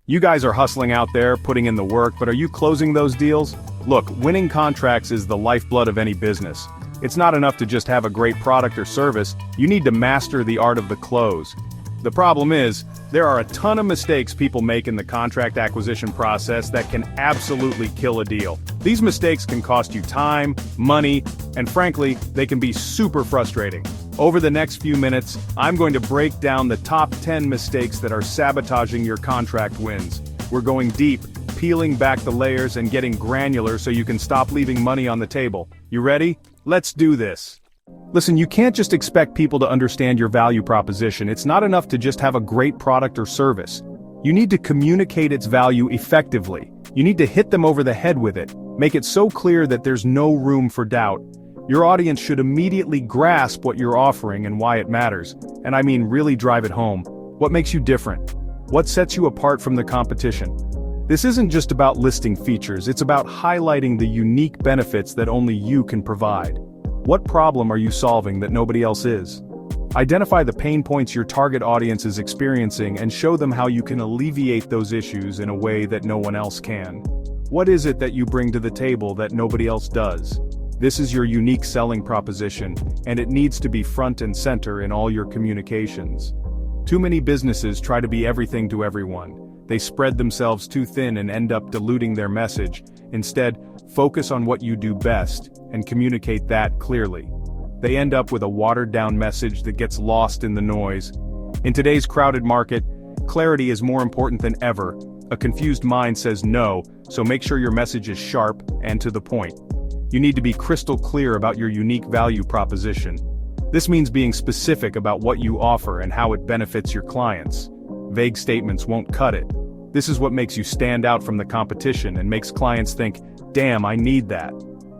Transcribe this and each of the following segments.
You guys are hustling out there, putting in the work, but are you closing those deals? Look, winning contracts is the lifeblood of any business. It's not enough to just have a great product or service, you need to master the art of the close. The problem is, there are a ton of mistakes people make in the contract acquisition process that can absolutely kill a deal. These mistakes can cost you time, money, and frankly, they can be super frustrating. Over the next few minutes, I'm going to break down the top 10 mistakes that are sabotaging your contract wins. We're going deep, peeling back the layers and getting granular so you can stop leaving money on the table. You ready? Let's do this. Listen, you can't just expect people to understand your value proposition. It's not enough to just have a great product or service. You need to communicate its value effectively. You need to hit them over the head with it. Make it so clear that there's no room for doubt. Your audience should immediately grasp what you're offering and why it matters. And I mean really drive it home. What makes you different? What sets you apart from the competition? This isn't just about listing features, it's about highlighting the unique benefits that only you can provide. What problem are you solving that nobody else is? Identify the pain points your target audience is experiencing and show them how you can alleviate those issues in a way that no one else can. What is it that you bring to the table that nobody else does? This is your unique selling proposition, and it needs to be front and center in all your communications. Too many businesses try to be everything to everyone. They spread themselves too thin and end up diluting their message. Instead, focus on what you do best and communicate that clearly. They end up with a watered-down message that gets lost in the noise. In today's crowded market, clarity is more important than ever. A confused mind says no, so make sure your message is sharp and to the point. You need to be crystal clear about your unique value proposition. This means being specific about what you offer and how it benefits your clients. Vague statements won't cut it. This is what makes you stand out from the competition and makes clients think, damn, I need that.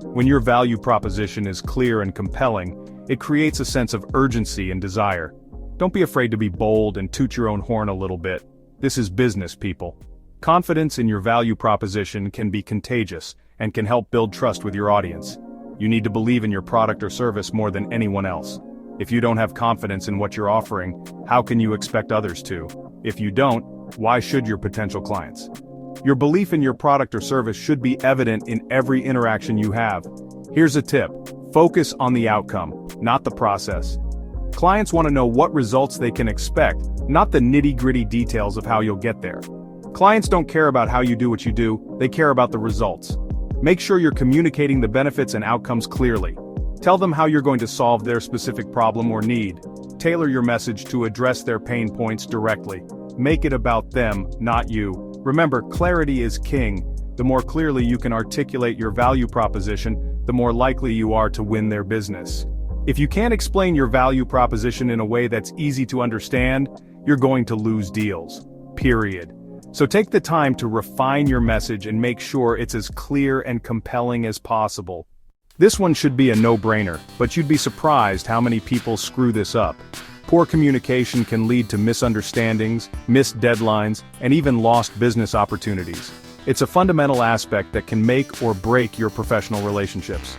When your value proposition is clear and compelling, it creates a sense of urgency and desire. Don't be afraid to be bold and toot your own horn a little bit. This is business, people. Confidence in your value proposition can be contagious and can help build trust with your audience. You need to believe in your product or service more than anyone else. If you don't have confidence in what you're offering, how can you expect others to? If you don't, why should your potential clients? Your belief in your product or service should be evident in every interaction you have. Here's a tip: focus on the outcome, not the process. Clients want to know what results they can expect, not the nitty-gritty details of how you'll get there. Clients don't care about how you do what you do, they care about the results. Make sure you're communicating the benefits and outcomes clearly. Tell them how you're going to solve their specific problem or need. Tailor your message to address their pain points directly. Make it about them, not you. Remember, clarity is king. The more clearly you can articulate your value proposition, the more likely you are to win their business. If you can't explain your value proposition in a way that's easy to understand, you're going to lose deals. Period. So take the time to refine your message and make sure it's as clear and compelling as possible. This one should be a no-brainer, but you'd be surprised how many people screw this up. Poor communication can lead to misunderstandings, missed deadlines, and even lost business opportunities. It's a fundamental aspect that can make or break your professional relationships.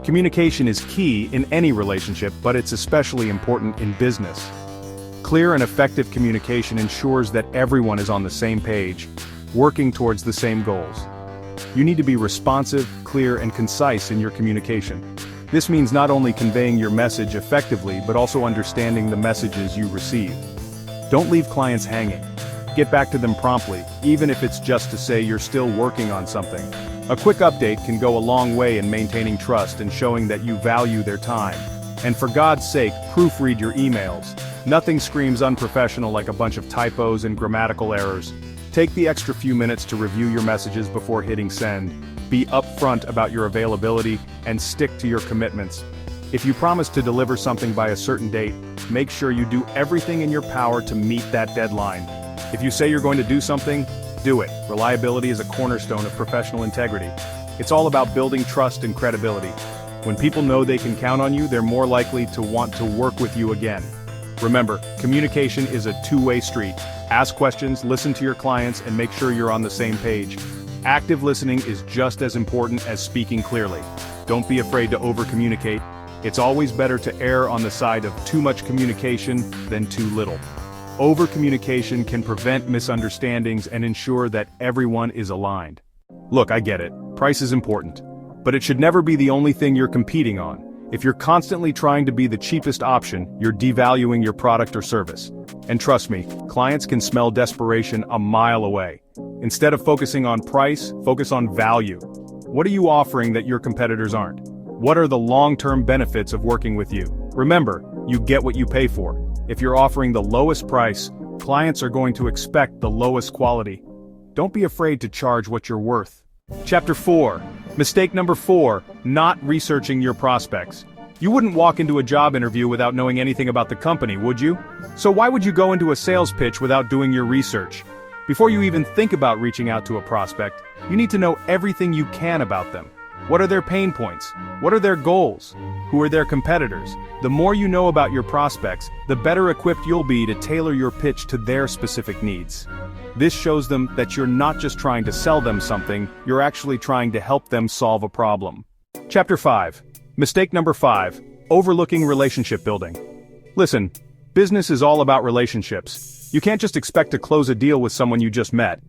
Communication is key in any relationship, but it's especially important in business. Clear and effective communication ensures that everyone is on the same page, working towards the same goals. You need to be responsive, clear, and concise in your communication. This means not only conveying your message effectively, but also understanding the messages you receive. Don't leave clients hanging. Get back to them promptly, even if it's just to say you're still working on something. A quick update can go a long way in maintaining trust and showing that you value their time. And for God's sake, proofread your emails. Nothing screams unprofessional like a bunch of typos and grammatical errors. Take the extra few minutes to review your messages before hitting send. Be upfront about your availability and stick to your commitments. If you promise to deliver something by a certain date, make sure you do everything in your power to meet that deadline. If you say you're going to do something, do it. Reliability is a cornerstone of professional integrity. It's all about building trust and credibility. When people know they can count on you, they're more likely to want to work with you again. Remember, communication is a two-way street. Ask questions, listen to your clients, and make sure you're on the same page. Active listening is just as important as speaking clearly. Don't be afraid to over-communicate. It's always better to err on the side of too much communication than too little. Over-communication can prevent misunderstandings and ensure that everyone is aligned. Look, I get it. Price is important. But it should never be the only thing you're competing on. If you're constantly trying to be the cheapest option, you're devaluing your product or service. And trust me, clients can smell desperation a mile away. Instead of focusing on price, focus on value. What are you offering that your competitors aren't? What are the long-term benefits of working with you? Remember, you get what you pay for. If you're offering the lowest price, clients are going to expect the lowest quality. Don't be afraid to charge what you're worth. Chapter 4. Mistake number 4, not researching your prospects. You wouldn't walk into a job interview without knowing anything about the company, would you? So why would you go into a sales pitch without doing your research? Before you even think about reaching out to a prospect, you need to know everything you can about them. What are their pain points? What are their goals? Who are their competitors? The more you know about your prospects, the better equipped you'll be to tailor your pitch to their specific needs. This shows them that you're not just trying to sell them something, you're actually trying to help them solve a problem. Chapter 5. Mistake number 5, overlooking relationship building. Listen, business is all about relationships. You can't just expect to close a deal with someone you just met.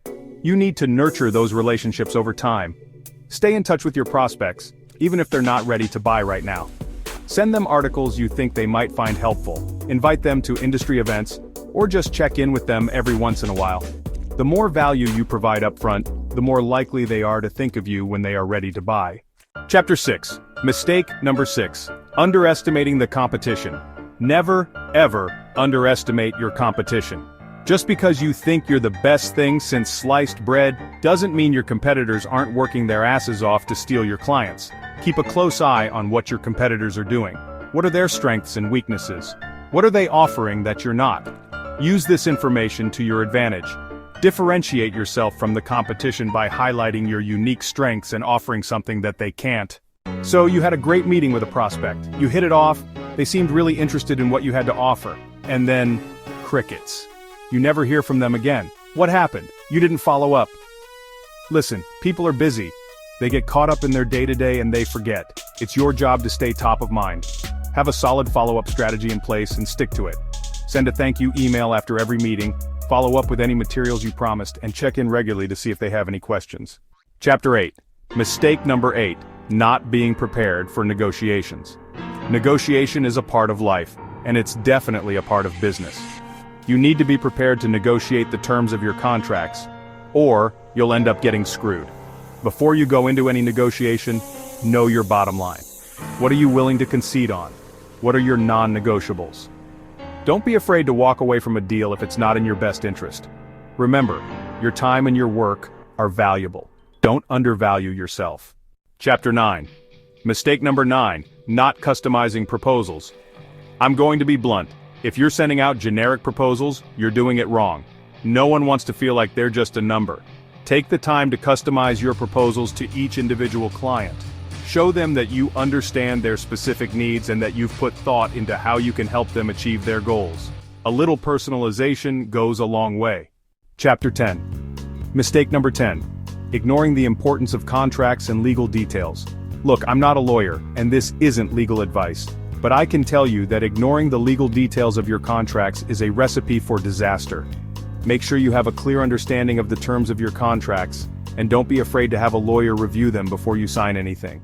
You need to nurture those relationships over time. Stay in touch with your prospects, even if they're not ready to buy right now. Send them articles you think they might find helpful, invite them to industry events, or just check in with them every once in a while. The more value you provide up front, the more likely they are to think of you when they are ready to buy. Chapter 6. Mistake number 6. Underestimating the competition. Never, ever underestimate your competition. Just because you think you're the best thing since sliced bread doesn't mean your competitors aren't working their asses off to steal your clients. Keep a close eye on what your competitors are doing. What are their strengths and weaknesses? What are they offering that you're not? Use this information to your advantage. Differentiate yourself from the competition by highlighting your unique strengths and offering something that they can't. So you had a great meeting with a prospect. You hit it off, they seemed really interested in what you had to offer. And then, crickets. You never hear from them again. What happened? You didn't follow up. Listen, people are busy. They get caught up in their day-to-day and they forget. It's your job to stay top of mind. Have a solid follow-up strategy in place and stick to it. Send a thank you email after every meeting, follow up with any materials you promised, and check in regularly to see if they have any questions. Chapter 8. Mistake number 8, not being prepared for negotiations. Negotiation is a part of life, and it's definitely a part of business. You need to be prepared to negotiate the terms of your contracts, or you'll end up getting screwed. Before you go into any negotiation, know your bottom line. What are you willing to concede on? What are your non-negotiables? Don't be afraid to walk away from a deal if it's not in your best interest. Remember, your time and your work are valuable. Don't undervalue yourself. Chapter 9. Mistake number 9, not customizing proposals. I'm going to be blunt. If you're sending out generic proposals, you're doing it wrong. No one wants to feel like they're just a number. Take the time to customize your proposals to each individual client. Show them that you understand their specific needs and that you've put thought into how you can help them achieve their goals. A little personalization goes a long way. Chapter 10. Mistake number 10. Ignoring the importance of contracts and legal details. Look, I'm not a lawyer, and this isn't legal advice, but I can tell you that ignoring the legal details of your contracts is a recipe for disaster. Make sure you have a clear understanding of the terms of your contracts, and don't be afraid to have a lawyer review them before you sign anything.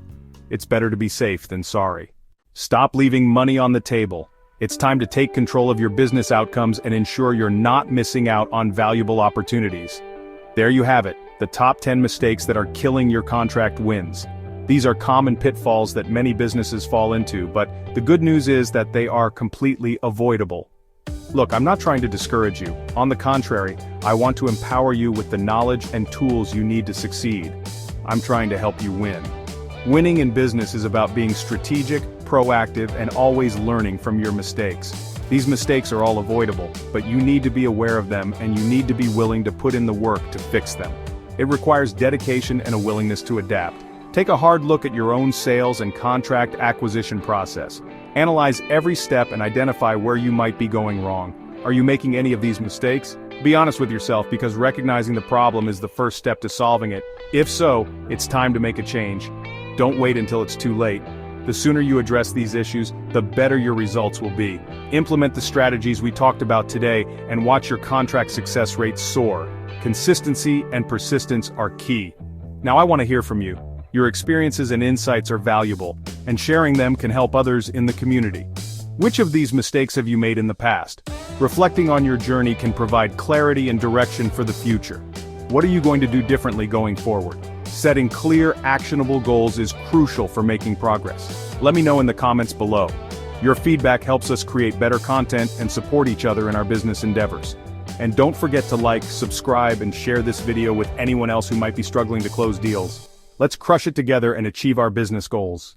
It's better to be safe than sorry. Stop leaving money on the table. It's time to take control of your business outcomes and ensure you're not missing out on valuable opportunities. There you have it, the top 10 mistakes that are killing your contract wins. These are common pitfalls that many businesses fall into, but the good news is that they are completely avoidable. Look, I'm not trying to discourage you. On the contrary, I want to empower you with the knowledge and tools you need to succeed. I'm trying to help you win. Winning in business is about being strategic, proactive, and always learning from your mistakes. These mistakes are all avoidable, but you need to be aware of them and you need to be willing to put in the work to fix them. It requires dedication and a willingness to adapt. Take a hard look at your own sales and contract acquisition process. Analyze every step and identify where you might be going wrong. Are you making any of these mistakes? Be honest with yourself, because recognizing the problem is the first step to solving it. If so, it's time to make a change. Don't wait until it's too late. The sooner you address these issues, the better your results will be. Implement the strategies we talked about today and watch your contract success rate soar. Consistency and persistence are key. Now I want to hear from you. Your experiences and insights are valuable, and sharing them can help others in the community. Which of these mistakes have you made in the past? Reflecting on your journey can provide clarity and direction for the future. What are you going to do differently going forward? Setting clear, actionable goals is crucial for making progress. Let me know in the comments below. Your feedback helps us create better content and support each other in our business endeavors. And don't forget to like, subscribe, and share this video with anyone else who might be struggling to close deals. Let's crush it together and achieve our business goals.